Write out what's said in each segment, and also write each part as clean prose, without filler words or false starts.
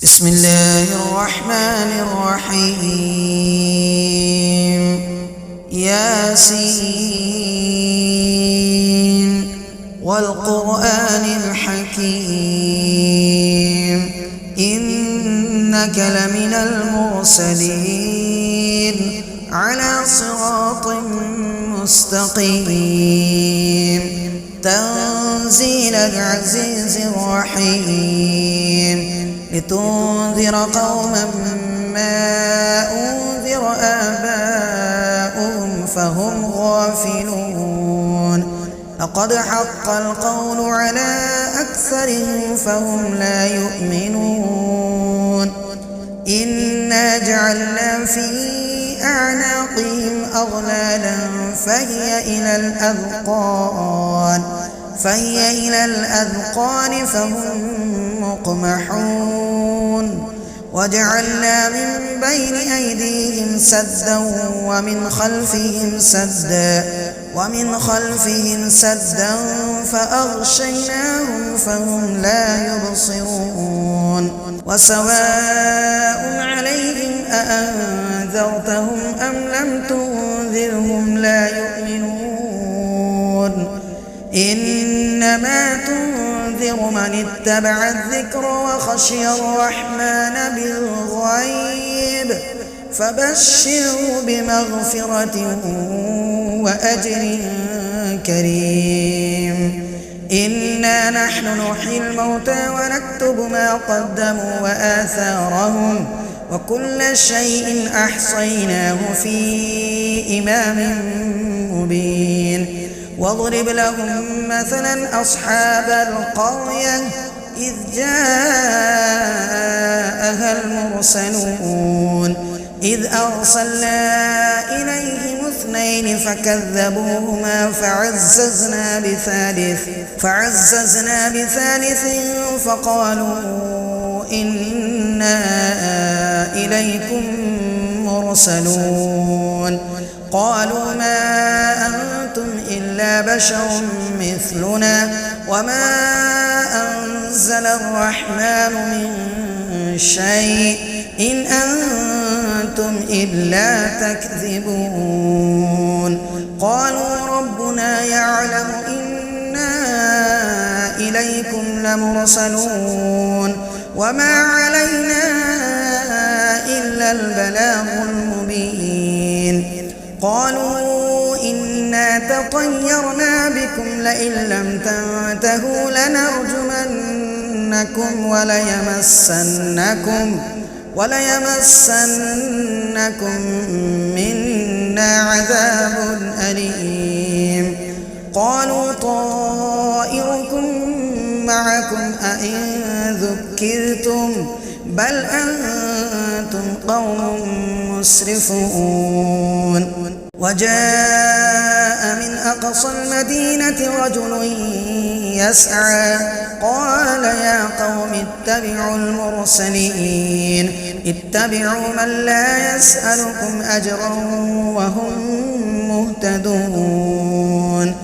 بسم الله الرحمن الرحيم ياسين والقرآن الحكيم إنك لمن المرسلين على صراط مستقيم تنزيل العزيز الرحيم لتنذر قوما ما أنذر آباؤهم فهم غافلون لقد حق القول على أكثرهم فهم لا يؤمنون إنا جعلنا في أعناقهم أغلالا فهي إلى الأذقان فهم مقمحون وجعلنا من بين أيديهم سدا ومن خلفهم سدا فأغشيناهم فهم لا يبصرون وسواء عليهم أأنذرتهم أم لم تنذرهم لا يؤمنون إنما تنذر من اتبع الذكر وخشي الرحمن بالغيب فبشره بمغفرة وأجر كريم إنا نحن نحيي الموتى ونكتب ما قدموا وآثارهم وكل شيء أحصيناه في إمام مبين واضرب لهم مثلا أصحاب القرية إذ جاءها المرسلون إذ أرسلنا إليهم اثنين فكذبوهما فعززنا بثالث فقالوا إنا إليكم مرسلون قالوا ما أنتم إلا بشر مثلنا وما أنزل الرحمن من شيء إن أنتم إلا تكذبون قالوا ربنا يعلم إنا إليكم لمرسلون وما علينا إلا البلاغ المبين قالوا إنا تطيرنا بكم لئن لم تنتهوا لنرجمنكم وليمسنكم منا عذاب أليم قالوا طائركم معكم أئن ذكرتم بل أنتم قوم مسرفون وجاء من أقصى المدينة رجل يسعى قال يا قوم اتبعوا المرسلين اتبعوا من لا يسألكم أجرا وهم مهتدون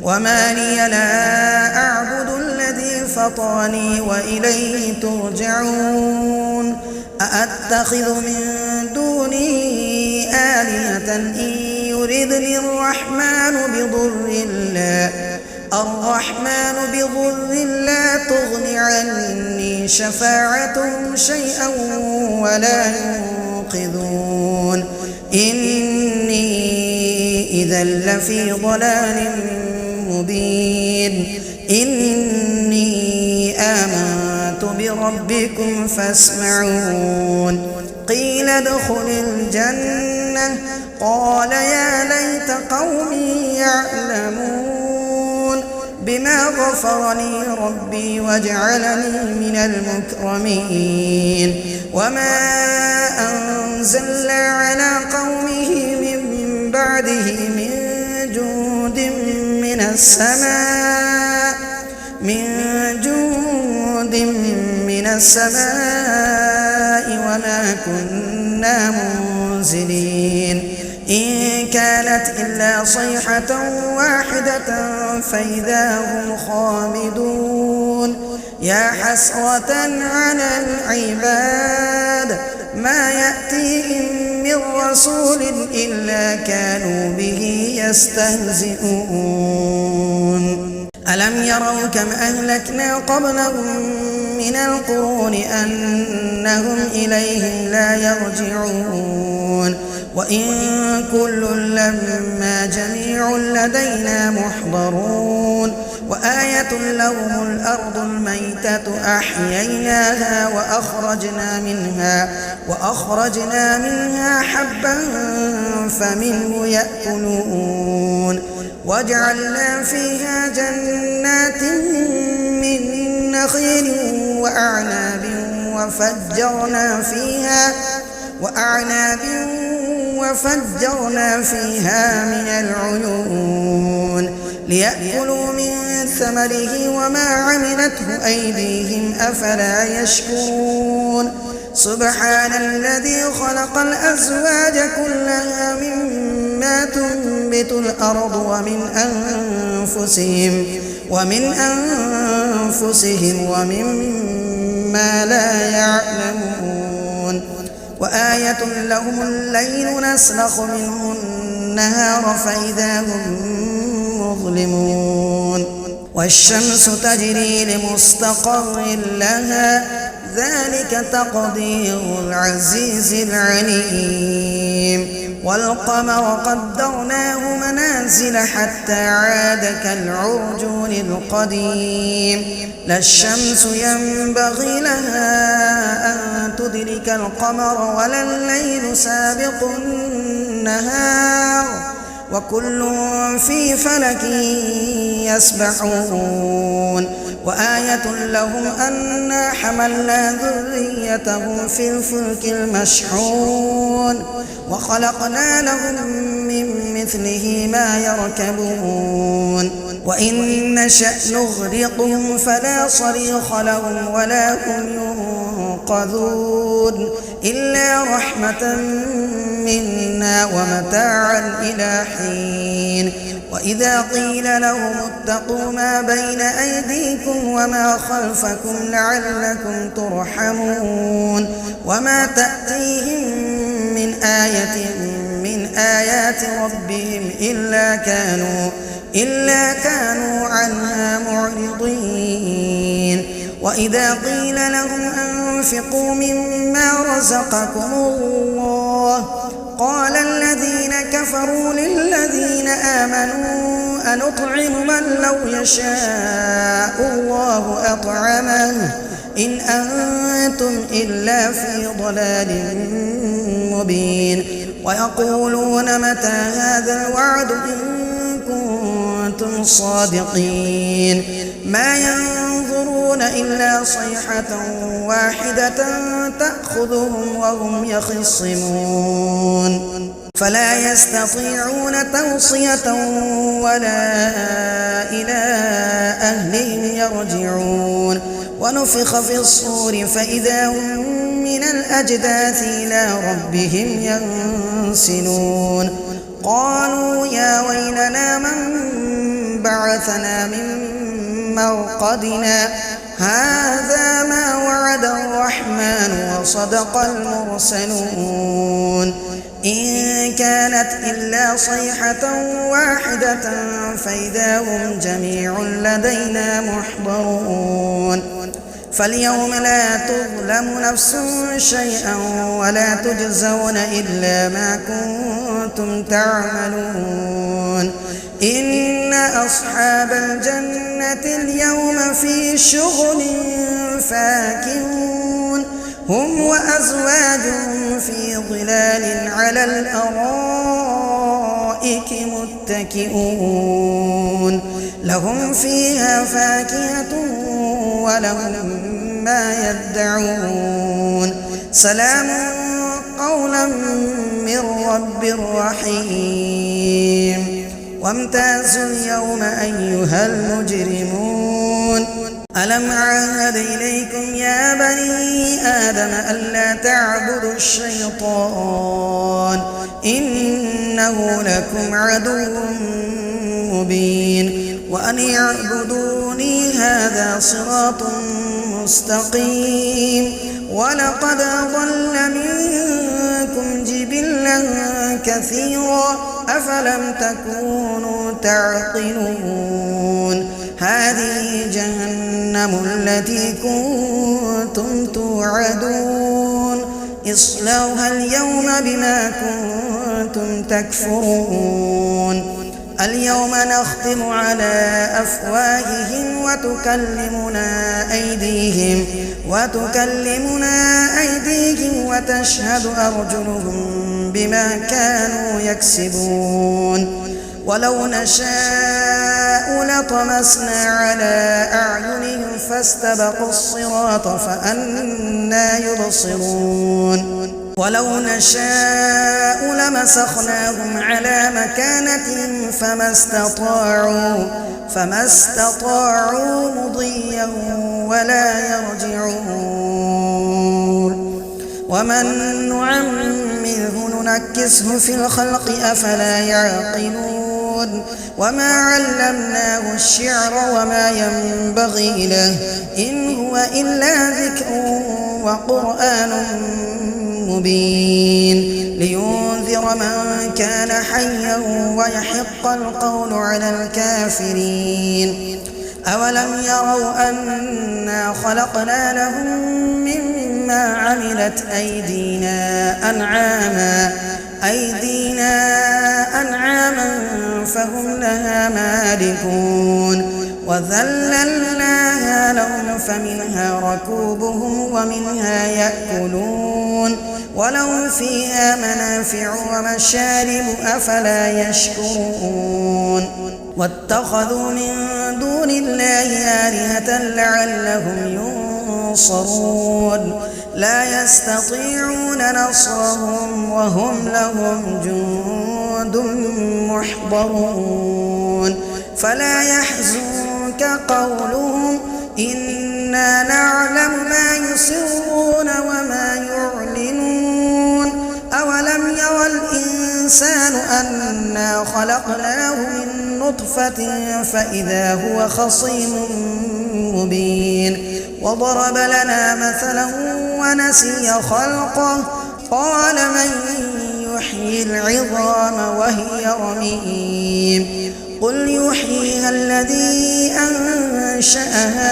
وما لي لا أعبد الذي فطرني وإليه ترجعون أأتخذ من دونه آلهة إن يردني الرحمن بضر لا تغن عني شفاعتهم شيئا ولا ينقذون إني إذا لفي ضلال مبين إني آمنت بربكم فاسمعون قيل ادخل الجنة قال يا ليت قومي يعلمون بما غفر لي ربي وجعلني من المكرمين وما أنزلنا على قومه من بعده من جند من السماء وما كنا منزلين إن كانت إلا صيحة واحدة فإذا هم خامدون يا حسرة على العباد ما يأتيهم من رسول إلا كانوا به يستهزئون ألم يروا كم أهلكنا قبلهم من القرون أنهم إليهم لا يرجعون وإن كل لما جميع لدينا محضرون وآية لهم الأرض الميتة أحييناها وأخرجنا منها حبا فمنه يأكلون وجعلنا فيها جنات من نخيل وأعناب وفجرنا فيها من العيون ليأكلوا من ثمره وما عملته أيديهم أفلا يشكرون سبحان الذي خلق الأزواج كلها مما تنبت الأرض ومن أنفسهم ومما لا يعلمون وآية لهم الليل نسلخ منه النهار فإذا هم مظلمون والشمس تجري لمستقر لها ذلك تقدير العزيز العليم والقمر قدرناه منازل حتى عاد كالعرجون القديم لا الشمس ينبغي لها أن تدرك القمر ولا الليل سابق النهار وكل في فلك يسبحون وآية لهم أنا حملنا ذريتهم في الفلك المشحون وخلقنا لهم من مثله ما يركبون وإن نشأ نغرقهم فلا صريخ لهم ولا هم ينقذون إلا رحمة منا ومتاعا إلى حين وإذا قيل لهم اتقوا ما بين أيديكم وما خلفكم لعلكم ترحمون وما تأتيهم من آية من آيات ربهم إلا كانوا عنها معرضين وإذا قيل لهم أنفقوا مما رزقكم الله قال الذين كفروا للذين آمنوا أنطعم من لو يشاء الله أطعمه إن أنتم إلا في ضلال مبين ويقولون متى هذا الوعد إن كنتم صادقين ما ينظرون إلا صيحة واحدة تأخذهم وهم يخصمون فلا يستطيعون توصية ولا إلى أهلهم يرجعون ونفخ في الصور فإذا هم من الأجداث إلى ربهم ينسلون قالوا يا ويلنا من بعثنا من مرقدنا هذا ما وعد الرحمن وصدق المرسلون إن كانت إلا صيحة واحدة فإذا هم جميع لدينا محضرون فاليوم لا تظلم نفس شيئا ولا تجزون إلا ما كنتم تعملون إن أصحاب الجنة اليوم في شغل فاكهون هم وأزواجهم في ظلال على الأرائك متكئون لهم فيها فاكهة ولهم ما يدعون سلام قولا من رب رحيم وامتازوا اليوم أيها المجرمون ألم أعهد إليكم يا بني آدم ألا تعبدوا الشيطان إنه لكم عدو مبين وأن اعبدوني هذا صراط مستقيم ولقد أضل منكم جبلا كثيرا أفلم تكونوا تعقلون هذه جهنم التي كنتم توعدون اصلوها اليوم بما كنتم تكفرون اليوم نختم على أفواههم وتكلمنا أيديهم وتشهد أرجلهم بما كانوا يكسبون ولو نشاء لطمسنا على أعينهم فاستبقوا الصراط فأنى يبصرون ولو نشاء لمسخناهم على مكانتهم فما استطاعوا مضيا ولا يرجعون ومن نعمره ننكسه في الخلق أفلا يعقلون وما علمناه الشعر وما ينبغي له إن هو إلا ذكر وقرآن مبين لينذر من كان حيا ويحق القول على الكافرين أولم يروا أنا خلقنا لهم مما عملت أيدينا أنعاما فهم لها مالكون وذللناها لهم فمنها ركوبهم ومنها يأكلون ولهم فيها منافع ومشارب أفلا يشكرون واتخذوا من دون الله آلهة لعلهم ينصرون لا يستطيعون نصرهم وهم لهم جند محضرون فلا يحزنك قولهم إنا نعلم ما يسرون وما يعلنون أولم يرى الإنسان أنا خلقناه من نطفة فإذا هو خصيم مبين وضرب لنا مثلا ونسي خلقه قال من يحيي العظام وهي رميم قل يحييها الذي أنشأها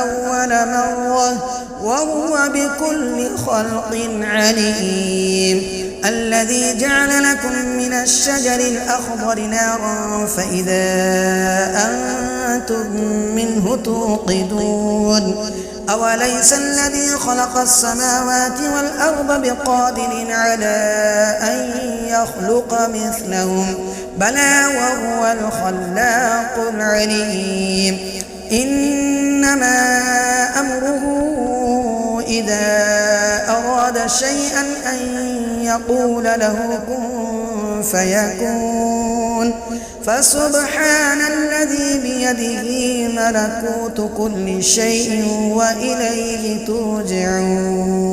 أول مرة وهو بكل خلق عليم الذي جعل لكم من الشجر الأخضر نارا فإذا أنتم منه توقدون أوليس الذي خلق السماوات والأرض بقادر على أن يخلق مثلهم بلى وهو الخلاق العليم إنما أمره إذا أراد شيئا أن يقول له كن فيكون فسبحان الذي بيده ملكوت كل شيء وإليه ترجعون.